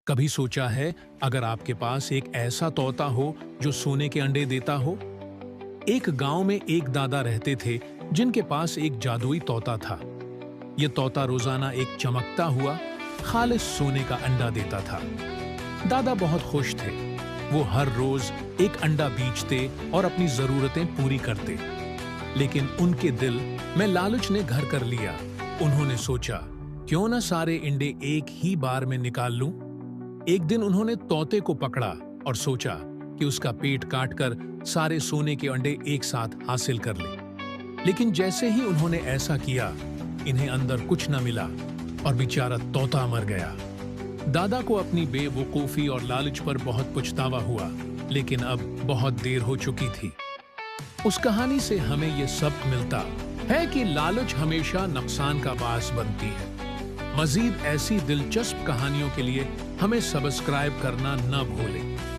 कभी सोचा है अगर आपके पास एक ऐसा तोता हो जो सोने के अंडे देता हो। एक गांव में एक दादा रहते थे जिनके पास एक जादुई तोता था। यह तोता रोजाना एक चमकता हुआ खालिस सोने का अंडा देता था। दादा बहुत खुश थे। वो हर रोज एक अंडा बेचते और अपनी जरूरतें पूरी करते। लेकिन उनके दिल में लालच ने घर कर लिया। उन्होंने सोचा, क्यों ना सारे अंडे एक ही बार में निकाल लूं। एक दिन उन्होंने तोते को पकड़ा और सोचा कि उसका पेट काटकर सारे सोने के अंडे एक साथ हासिल कर ले। लेकिन जैसे ही उन्होंने ऐसा किया, इन्हें अंदर कुछ न मिला और बेचारा तोता मर गया। दादा को अपनी बेवकूफी और लालच पर बहुत पछतावा हुआ, लेकिन अब बहुत देर हो चुकी थी। उस कहानी से हमें ये सबक मिलता है कि लालच हमेशा नुकसान का बायस बनती है। मजीद ऐसी दिलचस्प कहानियों के लिए हमें सब्सक्राइब करना न भूलें।